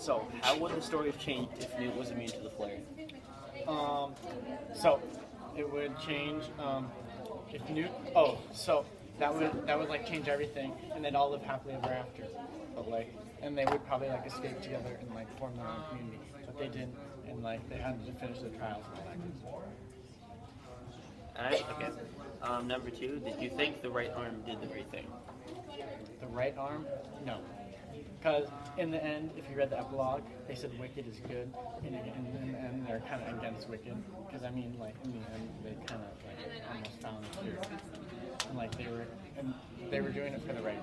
So, how would the story have changed if Newt was immune to the flare? So it would change if Newt. Oh, so that would like change everything, and they'd all live happily ever after. But like, and they would probably like escape together and like form their own community. But they didn't, and like they had to finish the trials and all that good stuff. Alright, okay. Number 2, did you think the right arm did the right thing? The right arm? No. Because in the end, if you read the epilogue, they said Wicked is good, and in the end, they're kind of against Wicked. Because I mean, like in the end, they kind of like almost found the truth, and like they were doing it for the right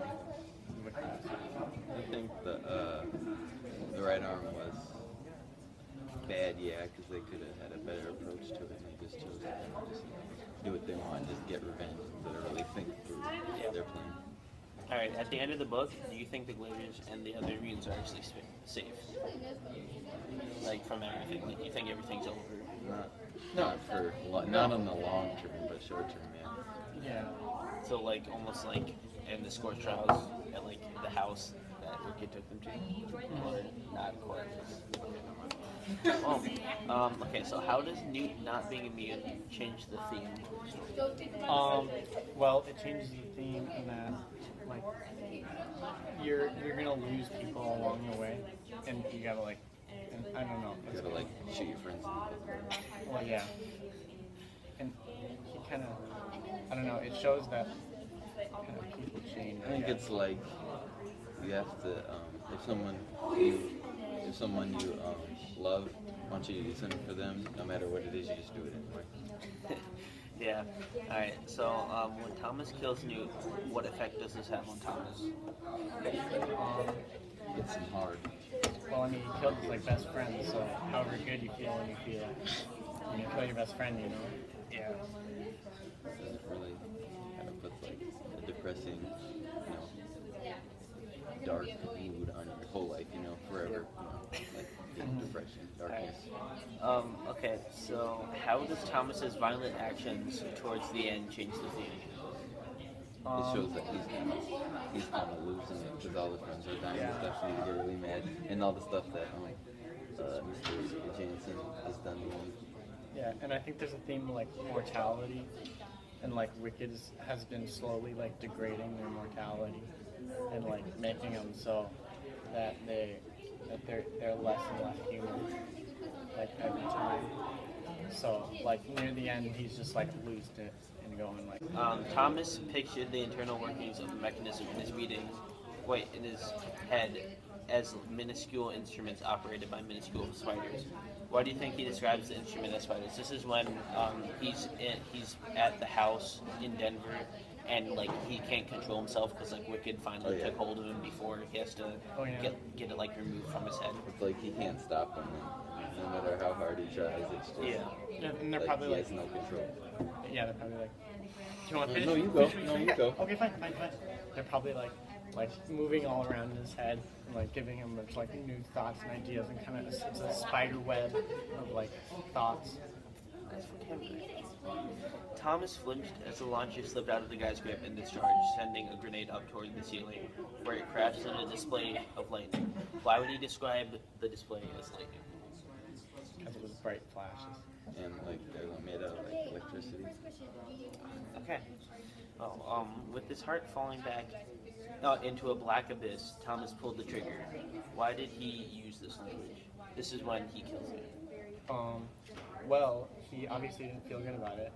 reason. I think the right arm was bad, yeah, because they could have had a better approach to it, and they just chose to just do what they want, and just get revenge instead of really think through their plan. Alright, at the end of the book, do you think the Glazers and the other mutants are actually safe? Like, from everything? Like, you think everything's over? Not on the long term, but short term, yeah. Yeah. So, like, almost like in the Scorch trials at, like, the house that Wicked took them to? Or not quite? Okay, so how does Newt not being immune change the theme? Well, it changes the theme in that, like, you're gonna lose people along the way, and you gotta like, and I don't know. You gotta like shoot your friends. Well, yeah. And he kind of, I don't know. It shows that kind of people change. I think it's like you have to if someone you love wants you to do something for them, no matter what it is, you just do it anyway. Yeah. Alright, so when Thomas kills Newt, what effect does this have on Thomas? Hits him hard. Well, I mean, he killed his like best friend, so however good you feel when you feel when you kill your best friend, you know. Yeah. So it really kind of puts like a depressing, dark mood on your whole life, forever, like depression, darkness. Okay, so how does Thomas's violent actions towards the end change the theme? It shows that he's kind of losing it because all the friends are dying and stuff, so he's really mad, and all the stuff that Mr. Jansen has done to him. Yeah, and I think there's a theme of like mortality, and like Wicked has been slowly like degrading their mortality, and like making them so that they're less and less human, like every time. So like near the end, he's just like loosed it and going like. Thomas pictured the internal workings of the mechanism in his head as minuscule instruments operated by minuscule spiders. Why do you think he describes the instrument as spiders? This is when he's at the house in Denver, and like he can't control himself because like Wicked finally took hold of him before he has to get it like removed from his head. It's like he can't stop him, and no matter how hard he tries, it's just And they're probably he like has no control. Yeah, they're probably like. Do you want to finish? No, you go. No, you go. Okay, fine. They're probably like moving all around in his head, and like giving him like new thoughts and ideas, and kind of it's a spider web of like thoughts. Thomas flinched as the launcher slipped out of the guy's grip and discharged, sending a grenade up toward the ceiling, where it crashed in a display of lightning. Why would he describe the display as lightning? Because it was bright flashes. And like they're made out of like electricity. Okay. With his heart falling back into a black abyss, Thomas pulled the trigger. Why did he use this language? This is when he kills him. Well, he obviously didn't feel good about it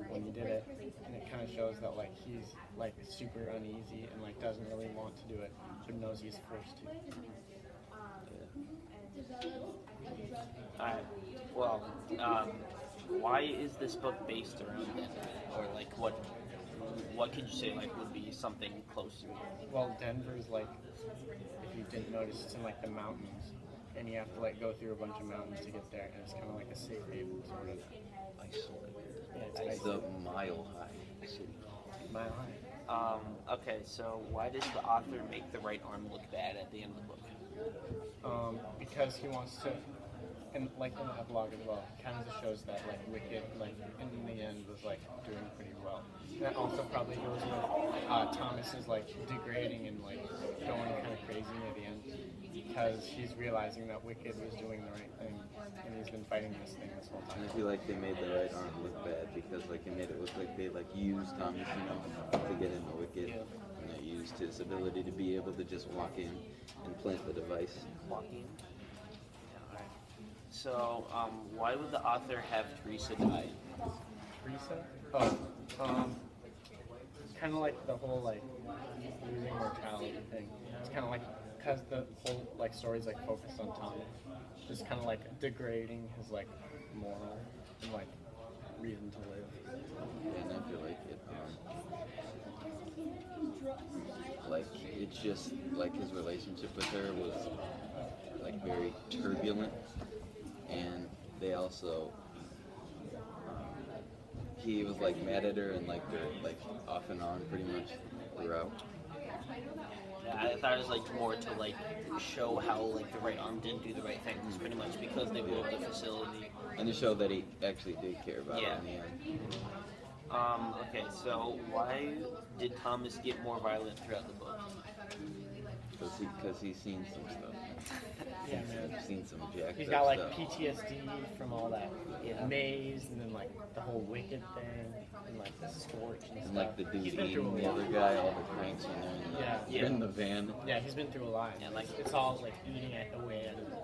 when he did it, and it kind of shows that like he's like super uneasy and like doesn't really want to do it, but knows he's forced to. Alright. Well, why is this book based around Denver? Or like what could you say like would be something close to it? Well, Denver's like, if you didn't notice, it's in like the mountains, and you have to like go through a bunch of mountains to get there, and it's kind of like a safe haven sort of. Yeah, It's a mile high city. Mile high. Okay, so why does the author make the right arm look bad at the end of the book? Because he wants to, and like in the epilogue as well, it kind of just shows that like Wicked, like in the end, was like doing pretty well. That also probably goes with Thomas is like degrading and like going kind of crazy near the end. because he's realizing that Wicked was doing the right thing, and he's been fighting this thing this whole And I time. feel like they made the right arm look bad because like it made it look like they like used Thomas, to get into Wicked, Yeah. and they used his ability to be able to just walk in and plant the device. Walking. Alright. So, why would the author have Teresa die? Teresa? Oh, kind of like the whole like losing mortality thing. It's kind of like because the whole like story's like focused on Thomas. It's kind of like degrading his like moral and like reason to live. And I feel like like it's just like his relationship with her was like very turbulent, and they also he was like mad at her and like they're like off and on pretty much throughout. Yeah, I thought it was like more to like show how like the right arm didn't do the right thing. It's pretty much because they blew up the facility. And to show that he actually did care about Yeah. her in the end. Okay, so why did Thomas get more violent throughout the book? Because he's seen some stuff. Yeah, man. He's seen some jacked He's up got like stuff. PTSD from all that Yeah. maze, and then like the whole Wicked thing, and like the scorch and stuff. And like the dude He's been through eating a the lot. other guy, all the cranks in there, and Yeah. they're in the van. Yeah, he's been through a lot. Yeah, like- it's all like eating at away at him. Like,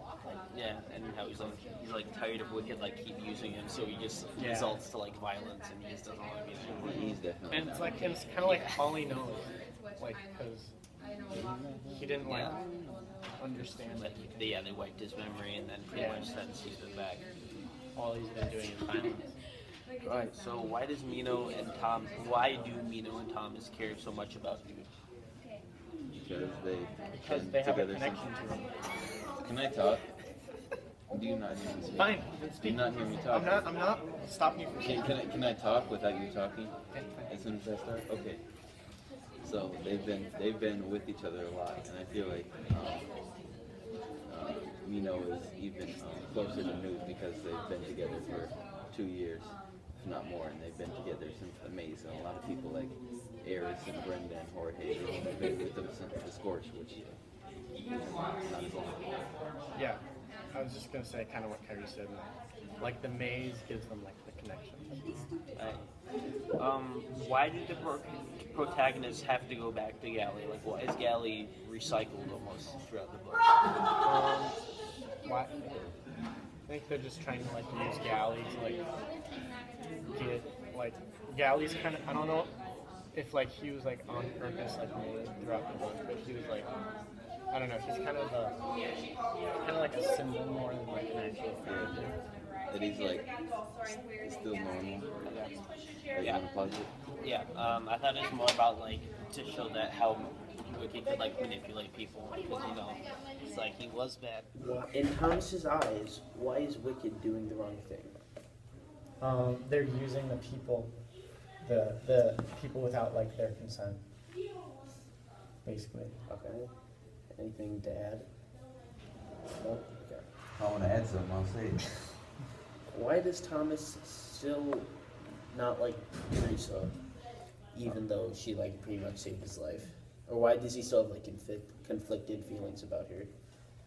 Yeah, and how he's like tired of Wicked like keep using him, so he just Yeah. results to like violence, and he just doesn't want to be there. He's definitely. and it's kind of like all he knows, like because he didn't like understand Like, like they wiped his memory and then pretty Yeah. much sentenced him back. all he's been doing is violence. Right. So why do Mino and Thomas care so much about you? Because Because been they have a together connection since. to him. Can I talk? Do you not hear me speak? Fine, then Do speak. you not hear me talk? I'm not stopping you from Can I talk without you talking? Okay, fine. As soon as I start? Okay. So they've been with each other a lot, and I feel like Mino is even closer to Newt because they've been together for 2 years, if not more, and they've been together since the maze. And a lot of people like Eris and Brenda and Jorge have been with them since the Scorch, which is not as long. Yeah, I was just gonna say kind of what Kyrie said. Like the maze gives them like the connection. Right. Why did the protagonists have to go back to Galley? Like, why is Galley recycled almost throughout the book? Why? I think they're just trying to like use Galley to like get like Galley's kind of I don't know if like he was like on purpose like made throughout the book, but he was like I don't know. He's kind of like a symbol more than like an actual character. That he's like still normal. Are you gonna pause it? Yeah, I thought it was more about like to show that how Wicked could like manipulate people because it's like he was bad. In Thomas's eyes, why is Wicked doing the wrong thing? They're using the people, the people without like their consent, basically. Okay. Anything to add? No? Okay. If I want to add something, I'll say it. Why does Thomas still not like Teresa, even though she like pretty much saved his life? Or why does he still have like conflicted feelings about her?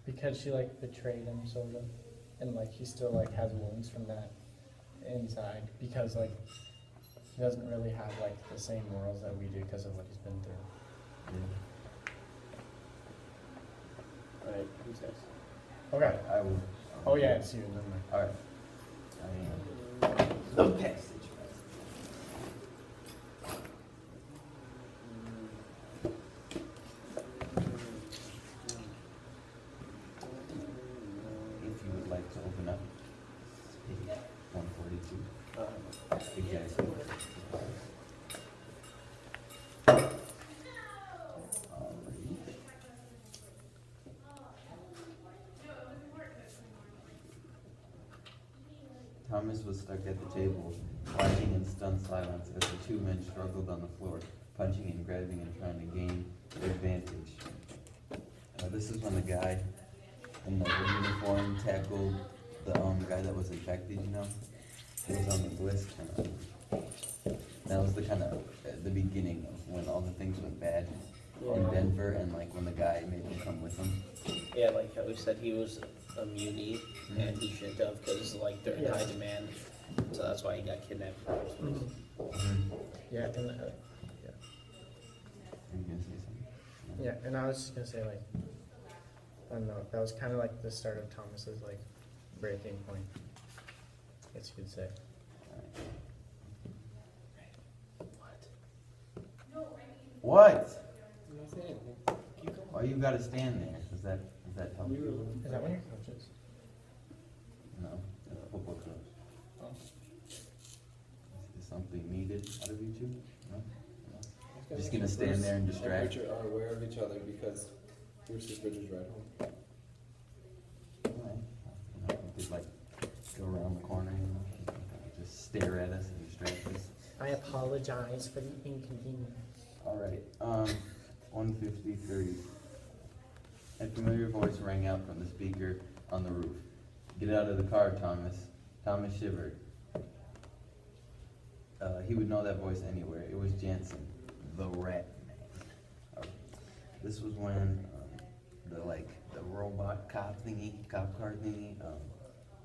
Because she like betrayed him sort of, and like he still like has wounds from that inside because like he doesn't really have like the same morals that we do because of what he's been through. Alright, who's next? Okay. I will. Oh yeah, it's you. Never mind. All right. The passage. If you would like to open up page 142. Exactly. Alrighty. Thomas was stuck at the table, watching in stunned silence as the two men struggled on the floor, punching and grabbing and trying to gain their advantage. This is when the guy in the uniform tackled the guy that was infected, It was on the list. That was the kind of the beginning of when all the things went bad in Denver, and like when the guy made him come with him. Yeah, like how we said he was a mutie and he shouldn't have because like they're in high demand, so that's why he got kidnapped. In the first place. Yeah, and Are you gonna say something? yeah, and I was just gonna say like, I don't know, that was kind of like the start of Thomas's like breaking point. I guess you could say. What? Why you gotta stand there? Does that help you? Is that one of your coaches? No, that's football coach. Oh. Is something needed out of you two? No? No? Just gonna stand there and distract? Richard are aware of each other because Bruce is Richard's ride home. Alright. You know, just like go around the corner, you know, just stare at us and distract us. I apologize for the inconvenience. Alright, 153. A familiar voice rang out from the speaker on the roof. Get out of the car, Thomas. Thomas shivered. He would know that voice anywhere. It was Jansen, the rat man. This was when the robot cop car thingy,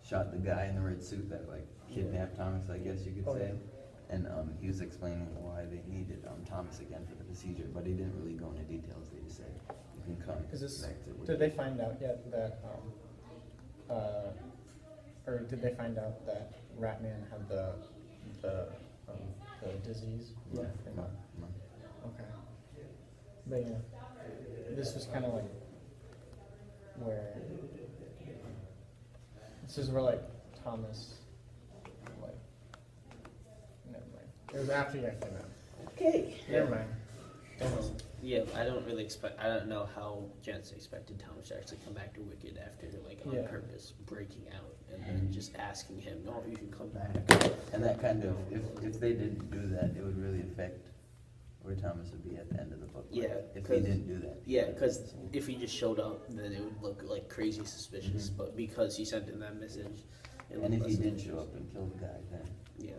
shot the guy in the red suit that like kidnapped Thomas, I guess you could Oh, say. yeah. And he was explaining why they needed Thomas again for the procedure, but he didn't really go into details. They just said, you can come Is this, back to did they find out yet that, or did they find out that Ratman had the disease? Yeah. Or not? No. Okay. But yeah, this was kind of like where, this is where like Thomas, like, never mind. It was after you guys came out. Okay. Never mind. Yeah, I don't know how Jensen expected Thomas to actually come back to Wicked after like on Yeah. purpose breaking out and then just asking him, no, you can come back. And that kind of, if they didn't do that, it would really affect where Thomas would be at the end of the book. Yeah, If he didn't do that. Yeah, because if he just showed up, then it would look like crazy suspicious. Mhm. But because he sent in that message, it And looked if he less did suspicious. show up and kill the guy, then Yeah.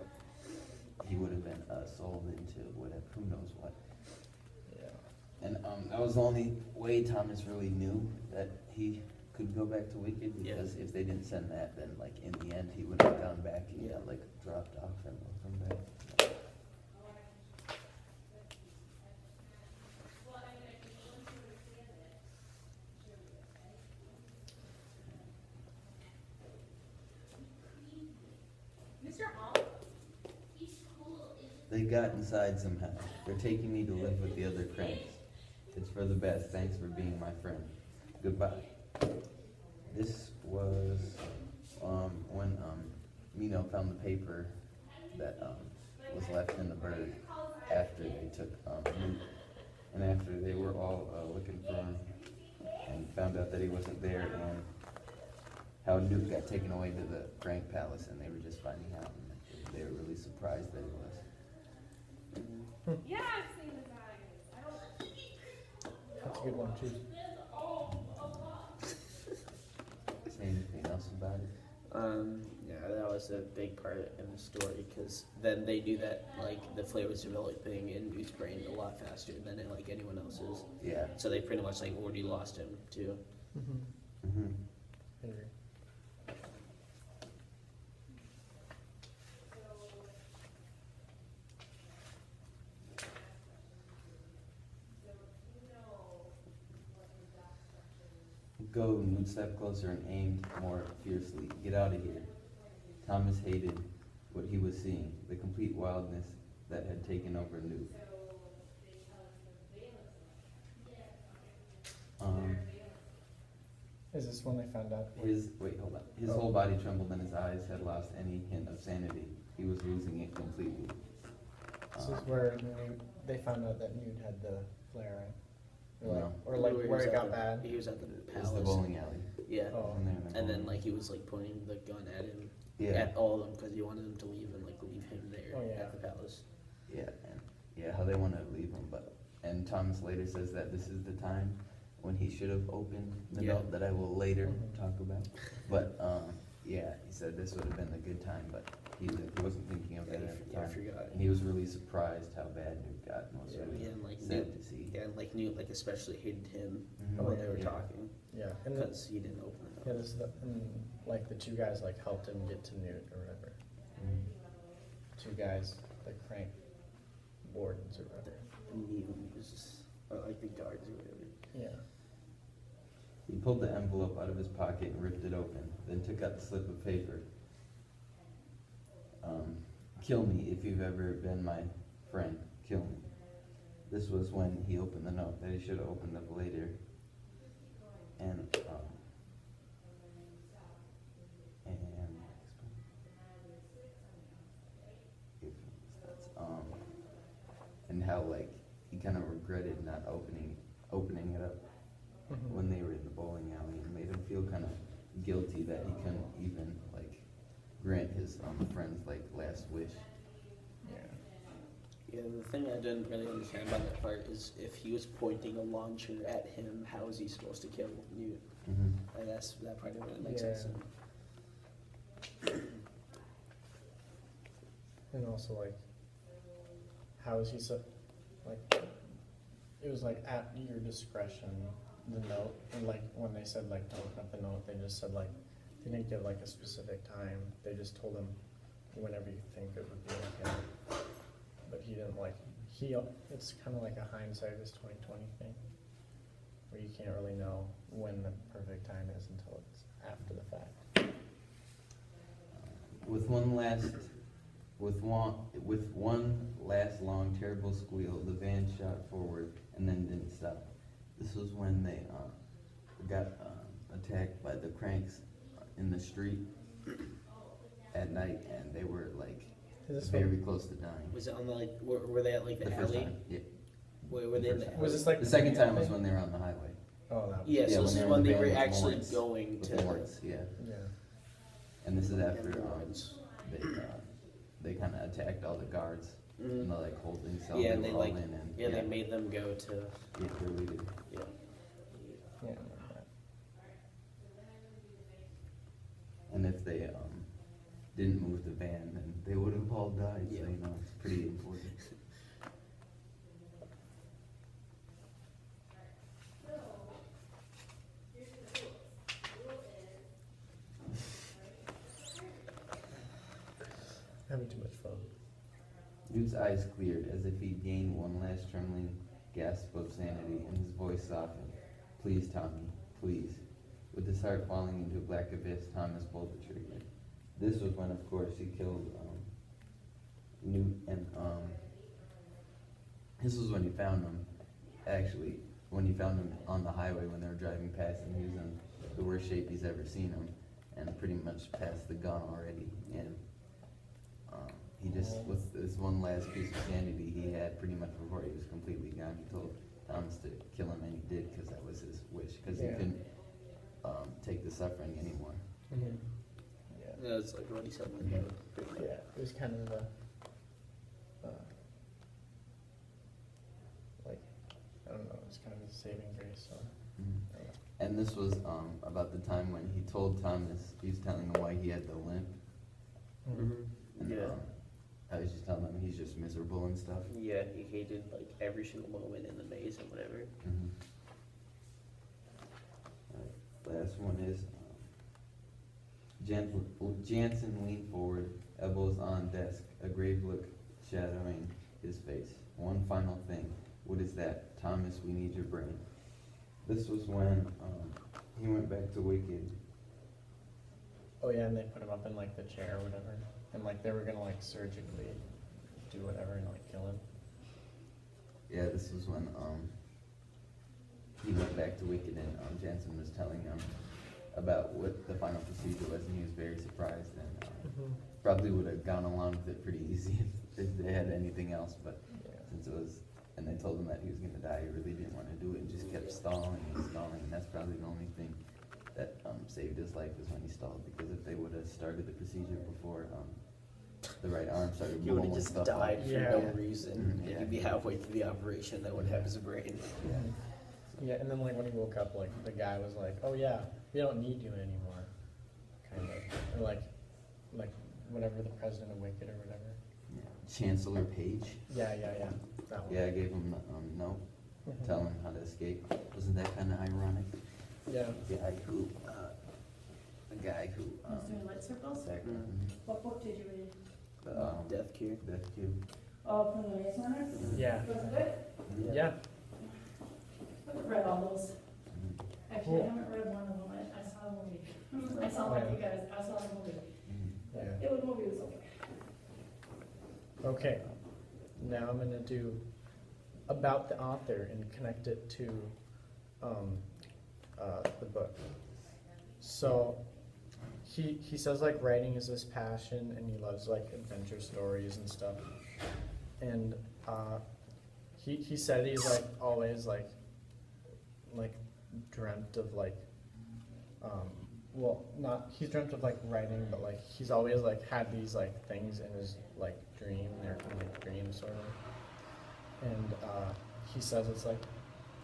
he would have been sold into whatever, who knows what. Yeah. And that was the only way Thomas really knew that he could go back to Wicked, because if they didn't send that, then like in the end he would have gone back and got like dropped off and welcome back. They got inside somehow. They're taking me to live with the other cranks. It's for the best. Thanks for being my friend. Goodbye. This was when Mino found the paper that was left in the bird after they took Newt. And after they were all looking for him and found out that he wasn't there, and how Newt got taken away to the Crank Palace, and they were just finding out, and they were really surprised that he was. Yeah, I've seen his eyes. I don't. That's a good one too. Say anything else about it? Yeah, that was a big part in the story because then they do that like the flavors developing in Newt's brain a lot faster than in like anyone else's. Yeah. So they pretty much like already lost him too. Mm-hmm. Mm-hmm. I agree. Go, Newt stepped closer and aimed more fiercely. Get out of here. Thomas hated what he was seeing, the complete wildness that had taken over Newt. Is this when they found out? Hold on. His whole body trembled and his eyes had lost any hint of sanity. He was losing it completely. This is where they found out that Newt had the flare, right? No. Or like He where was it at got the- bad. He was at the It was palace. the bowling alley. Yeah. Oh. And, then And then like he was like pointing the gun at him, yeah. at all of them because he wanted them to leave and like leave him there Oh, yeah. at the palace. Yeah, and how they want to leave him, and Thomas later says that this is the time when he should have opened the Yeah. note that I will later Mhm. talk about. But yeah, he said this would have been a good time, but he wasn't thinking of that at the I time. forgot. And he was really surprised how bad Newt got, and was really and like sad Newt, to see. yeah, and like Newt, like especially hated him Mhm. when they were Yeah. talking Yeah, and the, because he didn't open it up. yeah, this is the, and like the two guys like helped him get to Newt or whatever. Mhm. Two guys, the crank wardens or whatever. And Newt was just, or like the guards or whatever. Yeah. He pulled the envelope out of his pocket and ripped it open, then took out the slip of paper. Kill me if you've ever been my friend, kill me. This was when he opened the note that he should have opened up later. And and how like he kind of regretted not opening it up Mhm. when they were in the bowling alley, and made him feel kind of guilty that he couldn't even like grant his friend's like last wish. Yeah. Yeah, the thing I didn't really understand about that part is if he was pointing a launcher at him, how is he supposed to kill Newt? Mm-hmm. Like that part didn't really make Yeah. sense. And also like, how is he so, like, it was like at your discretion, the note, and like when they said like don't open up the note, they just said like, they didn't give like a specific time, they just told him whenever you think it would be okay. But he didn't like, it's kind of like a hindsight is 20/20 thing, where you can't really know when the perfect time is until it's after the fact. With one last long terrible squeal, the van shot forward and then didn't stop. This was when they got attacked by the cranks in the street at night, and they were like Is this very close to dying. Was it on the like? Were they at like the, The first alley? time, yeah. Were they in the? Was this like The second time was when they were on the highway. Oh, that was, Yeah, so when this they is were when in the they van were with actually Lawrence. going With to. Lawrence, yeah. yeah. And this is after Lawrence. they kind of attacked all the guards Mhm. in the like holding cell. Yeah, they and they were all like, in, and yeah, they made them go to, yeah, they waited. yeah. Yeah, I remember that. And if they didn't move the van, then they would have all died. Yeah. So you know, it's pretty important. Having too much fun. Newt's eyes cleared as if he gained one last trembling gasp of sanity, and his voice softened. Please, Tommy, please. With his heart falling into a black abyss, Thomas pulled the trigger. This was when, of course, he killed Newt, and this was when he found him. Actually, when he found him on the highway when they were driving past him, he was in the worst shape he's ever seen him, and pretty much past the gun already. And he just, with this one last piece of sanity he had pretty much before he was completely gone, he told Thomas to kill him, and he did, because that was his wish, because he Yeah. couldn't take the suffering anymore. Mm-hmm. Yeah. That's like what he said in the note. Yeah, it was kind of a, like, I don't know, it was kind of a saving grace, so. I don't know. And this was about the time when he told Thomas, he was telling him why he had the limp. And, Yeah. I was just telling him he's just miserable and stuff. Yeah, he hated like every single moment in the maze and whatever. Alright, last one is Jansen leaned forward, elbows on desk, a grave look shadowing his face. One final thing. What is that? Thomas, we need your brain. This was when he went back to Wicked. Oh yeah, and they put him up in like the chair or whatever, and like they were gonna like surgically do whatever and like kill him. Yeah, this was when he went back to Wicked, and Jansen was telling him about what the final procedure was, and he was very surprised, and probably would have gone along with it pretty easy if they had anything else, but Yeah. since it was, and they told him that he was gonna die, he really didn't want to do it, and just kept stalling and stalling, and that's probably the only thing that saved his life is when he stalled, because if they would have started the procedure before the right arm started He would blowing have just stuff died up. for Yeah. no reason. Mhm. And he'd be halfway through the operation that would have his brain. Yeah, and then like when he woke up, like the guy was like, "Oh yeah, we don't need you anymore," kind of. And like whatever the president of Wicked or whatever. Yeah. Chancellor Page. Yeah. That one. Yeah, I gave him the note Mhm. telling him how to escape. Wasn't that kind of ironic? Yeah. The guy who, Mr. Light Circles? What book did you read? Death Cure. Death Cube. Oh, from the Maze Runner? Yeah. Was it good? Yeah. I've read all those. Actually, I haven't read one of them. I saw the movie. I saw like you guys. I saw the movie. Yeah. The movie was okay. Okay. Now I'm gonna do about the author and connect it to the book. So he says like writing is his passion and he loves like adventure stories and stuff. And he said he's like always like dreamt of like well, not he's dreamt of like writing, but like he's always like had these like things in his like dream, they're kind of like dreams sort of. And he says it's like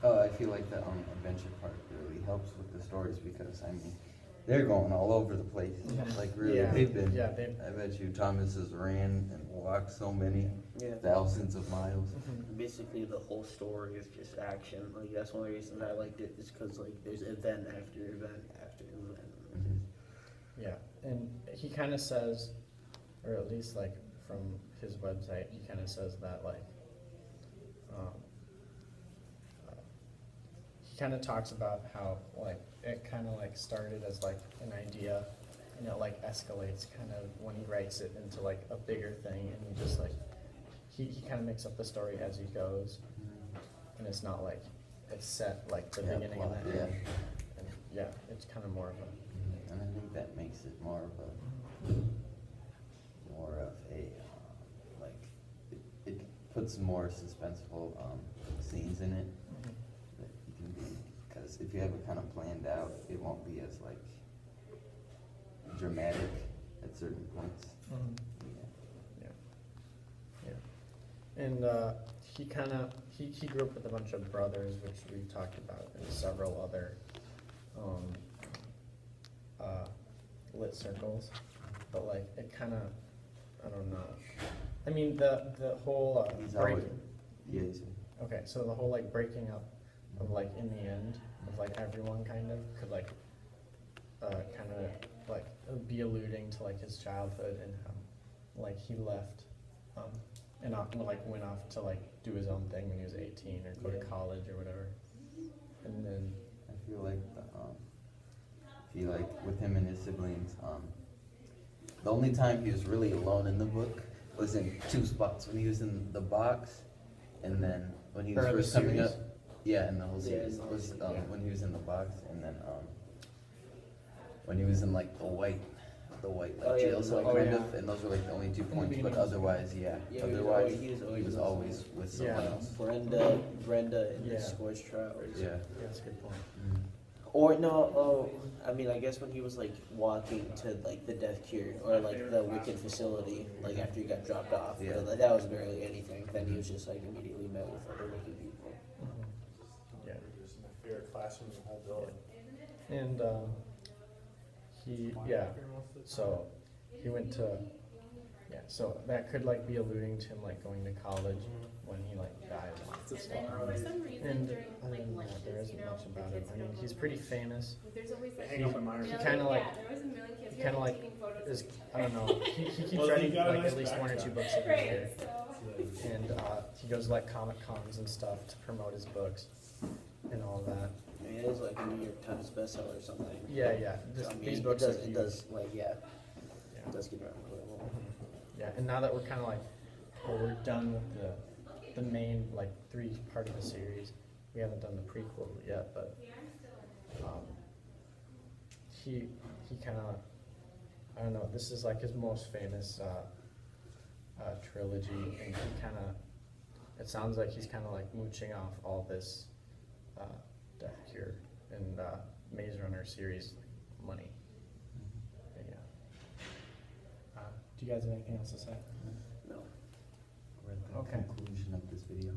Oh, I feel like the adventure part really helps with the stories because I mean they're going all over the place. Like really, Yeah. they've been. Yeah, they- I bet you Thomas has ran and walked so many Yeah. thousands of miles. Basically, the whole story is just action. Like that's one of the reasons I liked it is because like there's event after event after event. Mhm. yeah. And he kind of says, or at least like from his website, he kind of says that like he kind of talks about how like it kind of like started as like an idea and it like escalates kind of when he writes it into like a bigger thing and he just like he kind of makes up the story as he goes and it's not like it's set like the Yeah, beginning and plot, the yeah. end. And yeah, it's kind of more of a And I think that makes it more of a like it puts more suspenseful scenes in it that you can be because if you have it kind of planned out, it won't be as like dramatic at certain points. Yeah. Yeah. And he kind of he grew up with a bunch of brothers, which we've talked about, and several other lit circles. But like it kind of, I don't know. I mean the whole He's breaking. always yeah. He's, Okay, so the whole like breaking up of like in the end of like everyone kind of could like kind of like be alluding to like his childhood and how like he left and like went off to like do his own thing when he was 18 or go to college or whatever. And then I feel like with him and his siblings, the only time he was really alone in the book was in two spots when he was in the box, and then when he was Or the first coming up. series? Yeah, in the whole series was when he was in the box, and then when he was in like the white like jail cell kind of, and those were like the only 2 points. But beginning. otherwise, otherwise he was always with someone Yeah. else. Brenda in Yeah. the Scorched Trials. Yeah. yeah, that's a good point. Or no, I mean, I guess when he was like walking to like the Death Cure or like the Wicked facility, like after he got dropped off, Yeah. but, like, that was barely anything. Then he was just like immediately met with other Wicked people. Yeah. Reducing the fear of classrooms in the whole building. And so he went to, so that could like be alluding to him like going to college when he like died. And for some reason And during other like than that, there lunches, isn't you know, much the about him. kids I go mean, home he's and pretty like, famous. There's always like Hang up in Myers. He kind of like, yeah, there was a million kids he kind of like taking photos is, of each I don't know, he keeps Well, he writing got a like nice at least 1 or 2 backdrop. books other. every year. Right, so And he goes to like Comic Cons and stuff to promote his books and all that. I mean, it is like a New York Times bestseller or something. Yeah. So, I mean, These books it are does, it huge. does like Yeah. it does get around quite a little. Yeah, and now that we're kind of like, we're done with the main like 3 part of the series. We haven't done the prequel yet, but he kind of, I don't know. This is like his most famous trilogy, and he kind of, it sounds like he's kind of like mooching off all this Death Cure and Maze Runner series money. But yeah. Do you guys have anything else to say? No. We're at the Okay. conclusion of this video.